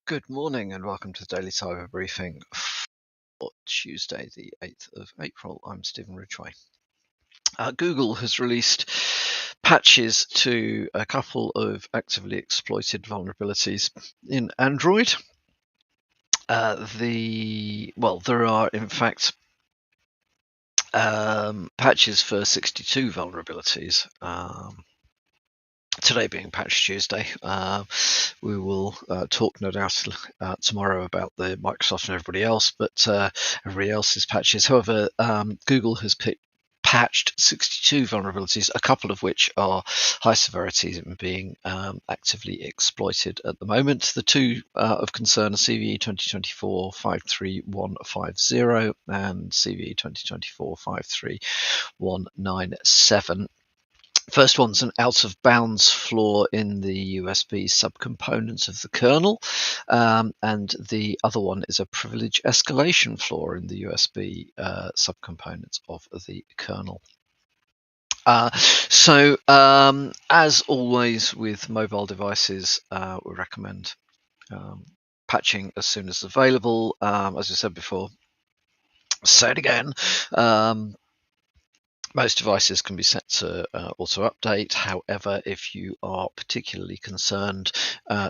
Good morning and welcome to the Daily Cyber Briefing for Tuesday, the 8th of April. I'm Stephen Ridgway. Google has released patches to a couple of actively exploited vulnerabilities in Android. There are in fact patches for 62 vulnerabilities. Today being Patch Tuesday, we will talk no doubt tomorrow about the Microsoft and everybody else, but everybody else's patches. However, Google has patched 62 vulnerabilities, a couple of which are high severity and being actively exploited at the moment. The two of concern are CVE 2024-53150 and CVE 2024-53197. First one's an out-of-bounds flaw in the USB subcomponents of the kernel, and the other one is a privilege escalation flaw in the USB subcomponents of the kernel. As always with mobile devices, we recommend patching as soon as available. As I said before, say it again. Most devices can be set to auto update. However, if you are particularly concerned,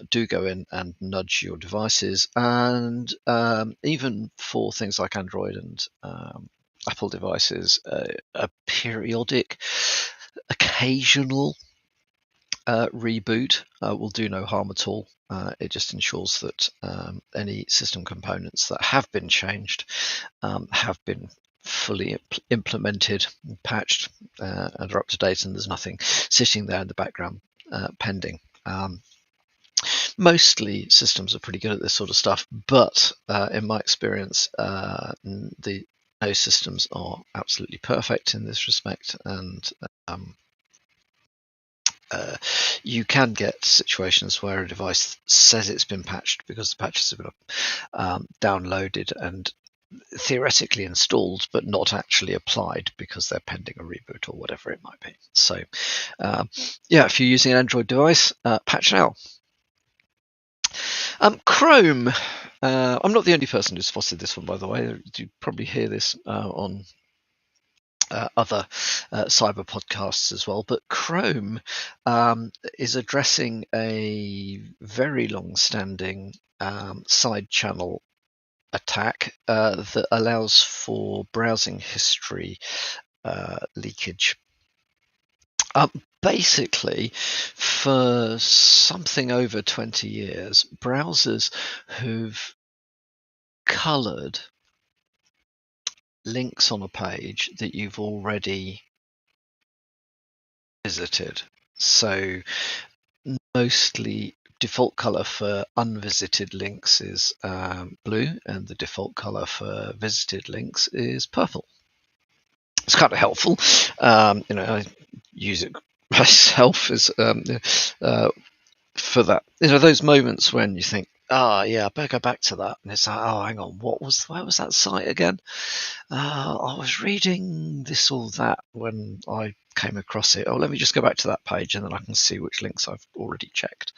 do go in and nudge your devices. And even for things like Android and Apple devices, a periodic, occasional reboot will do no harm at all. It just ensures that any system components that have been changed have been fully implemented, patched, and are up to date, and there's nothing sitting there in the background pending. Mostly systems are pretty good at this sort of stuff, but in my experience, no systems are absolutely perfect in this respect, and you can get situations where a device says it's been patched because the patches have been downloaded and theoretically installed but not actually applied because they're pending a reboot or whatever it might be. So if you're using an Android device, patch now. Chrome. I'm not the only person who spotted this one, by the way. You probably hear this on other cyber podcasts as well, but Chrome is addressing a very long-standing side channel attack that allows for browsing history leakage. Basically, for something over 20 years, browsers who've colored links on a page that you've already visited. So mostly default color for unvisited links is blue, and the default color for visited links is purple. It's kind of helpful. I use it myself as for that. Those moments when you think, I better go back to that, and it's like, hang on, where was that site again? I was reading this or that when I came across it. Let me just go back to that page, and then I can see which links I've already checked.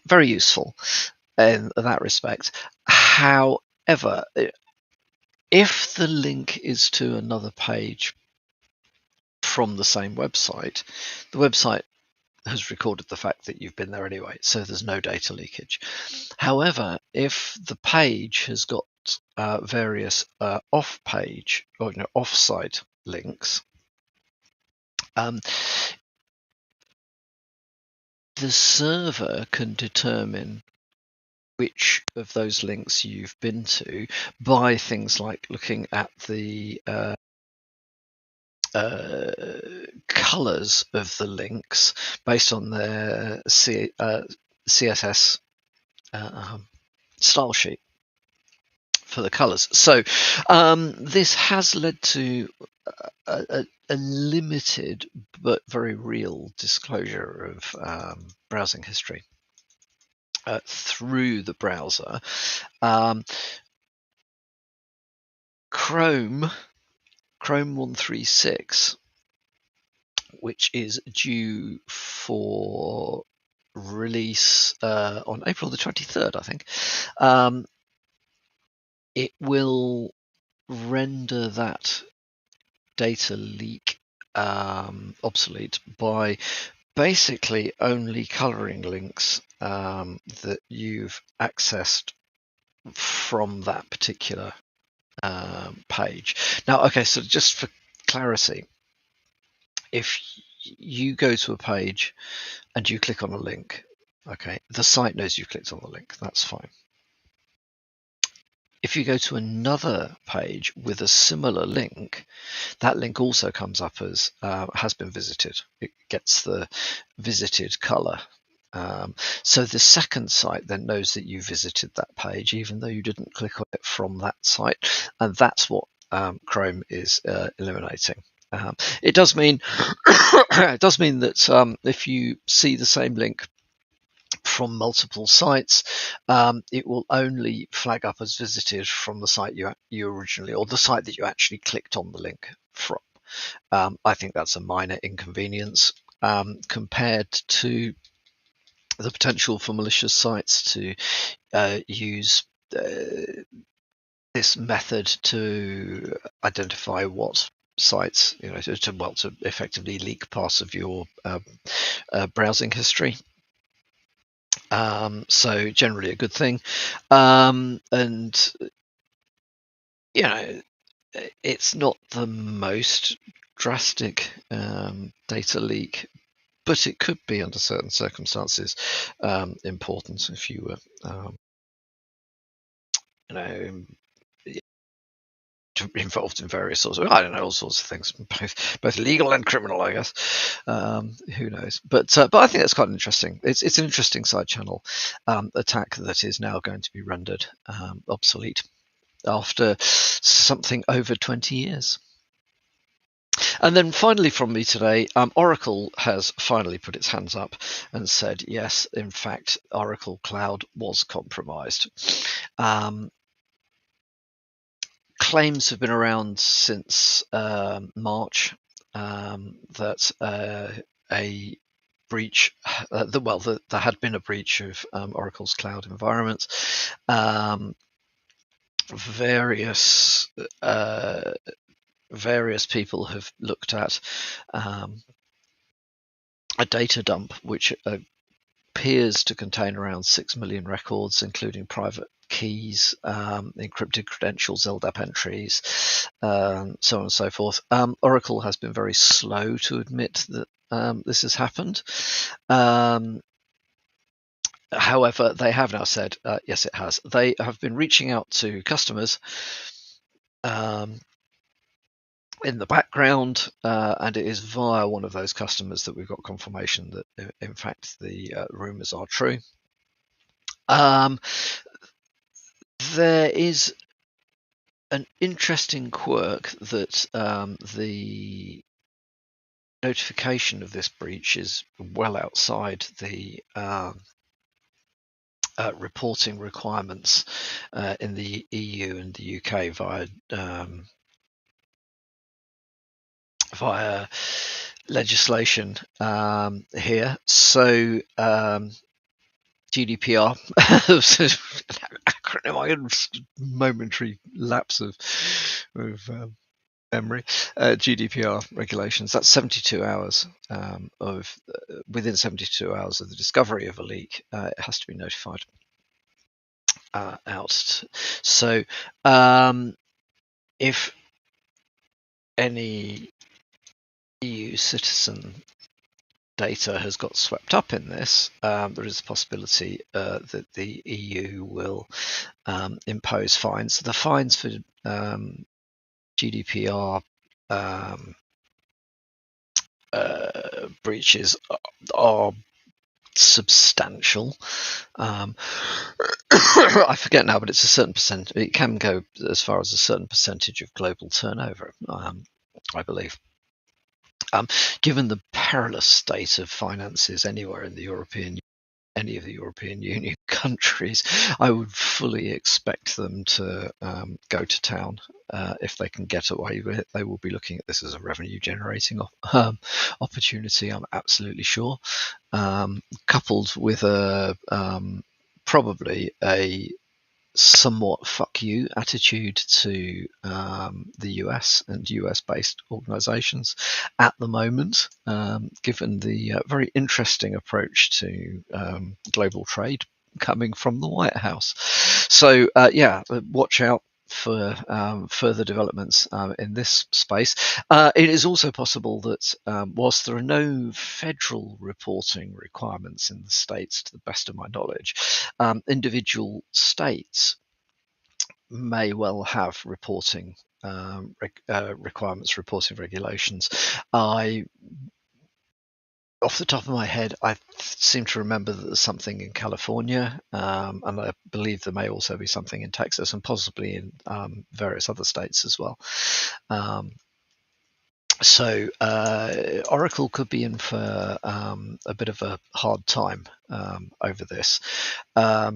Very useful in that respect. However, if the link is to another page from the same website, the website has recorded the fact that you've been there anyway, so there's no data leakage. However, if the page has got various off-page or off-site links, the server can determine which of those links you've been to by things like looking at the colors of the links based on their CSS style sheet for the colors. So this has led to a limited but very real disclosure of browsing history through the browser. Chrome 136, which is due for release on April the 23rd, I think, it will render that data leak obsolete by basically only coloring links that you've accessed from that particular page. Now, okay, so just for clarity, if you go to a page and you click on a link, okay, the site knows you've clicked on the link. That's fine. If you go to another page with a similar link, that link also comes up as has been visited. It gets the visited color. So the second site then knows that you visited that page, even though you didn't click on it from that site. And that's what Chrome is eliminating. It does mean that if you see the same link from multiple sites, it will only flag up as visited from the site you originally, or the site that you actually clicked on the link from. I think that's a minor inconvenience compared to the potential for malicious sites to use this method to identify what sites, to effectively leak parts of your browsing history. So generally a good thing, and it's not the most drastic data leak, but it could be under certain circumstances important if you were involved in various sorts of, all sorts of things, both legal and criminal, I guess. Who knows? But I think that's quite interesting. It's an interesting side channel attack that is now going to be rendered obsolete after something over 20 years. And then finally from me today, Oracle has finally put its hands up and said, yes, in fact, Oracle Cloud was compromised. Claims have been around since March that a breach, there had been a breach of Oracle's cloud environment. Various people have looked at a data dump which appears to contain around 6 million records, including private keys, encrypted credentials, LDAP entries, so on and so forth. Oracle has been very slow to admit that this has happened. However, they have now said, yes, it has. They have been reaching out to customers in the background, and it is via one of those customers that we've got confirmation that, in fact, the rumors are true. There is an interesting quirk that the notification of this breach is well outside the reporting requirements in the EU and the UK via legislation here. So GDPR, acronym, I had momentary lapse of memory. GDPR regulations. That's 72 hours within 72 hours of the discovery of a leak, it has to be notified out. So if any EU citizen data has got swept up in this, there is a possibility that the EU will impose fines. The fines for GDPR breaches are substantial. I forget now, but it's a certain percent. It can go as far as a certain percentage of global turnover, I believe. Given the perilous state of finances anywhere in the European Union, any of the European Union countries, I would fully expect them to go to town. If they can get away with it, they will be looking at this as a revenue generating opportunity, I'm absolutely sure. Coupled with probably a somewhat fuck you attitude to the US and US based organizations at the moment, given the very interesting approach to global trade coming from the White House. So, watch out for further developments in this space. It is also possible that whilst there are no federal reporting requirements in the States, to the best of my knowledge, individual states may well have reporting requirements, reporting regulations. Off the top of my head, I seem to remember that there's something in California, and I believe there may also be something in Texas and possibly in various other states as well. So Oracle could be in for a bit of a hard time over this. Why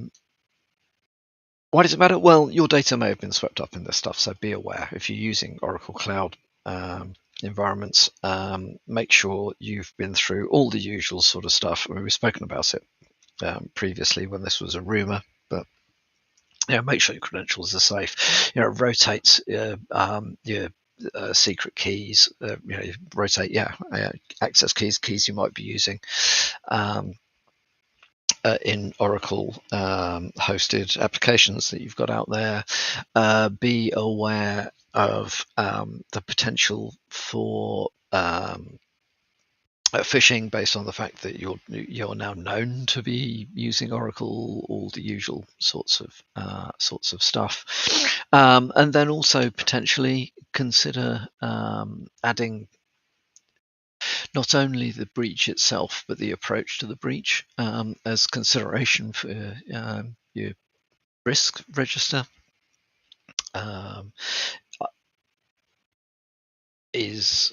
does it matter? Well, your data may have been swept up in this stuff, so be aware. If you're using Oracle Cloud environments, make sure you've been through all the usual sort of stuff. I mean, we've spoken about it previously when this was a rumor, but make sure your credentials are safe. Rotate your secret keys. Rotate access keys you might be using. In Oracle hosted applications that you've got out there. Be aware of the potential for phishing based on the fact that you're now known to be using Oracle, all the usual sorts of stuff, and then also potentially consider adding not only the breach itself, but the approach to the breach as consideration for your risk register. Is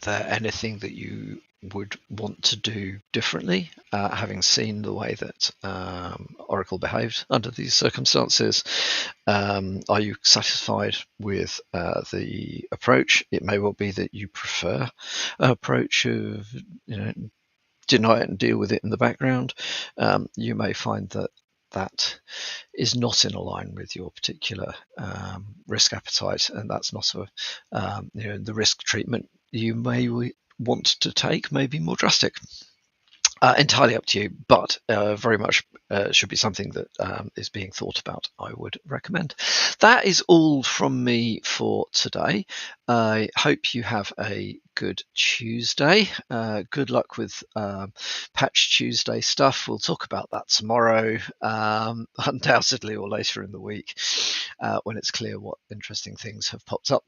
there anything that you would want to do differently, having seen the way that Oracle behaved under these circumstances? Are you satisfied with the approach? It may well be that you prefer an approach of deny it and deal with it in the background. You may find that is not in line with your particular risk appetite, and that's not the risk treatment you may want to take may be more drastic. Entirely up to you, but very much should be something that is being thought about, I would recommend. That is all from me for today. I hope you have a good Tuesday. Good luck with Patch Tuesday stuff. We'll talk about that tomorrow, undoubtedly, or later in the week when it's clear what interesting things have popped up there.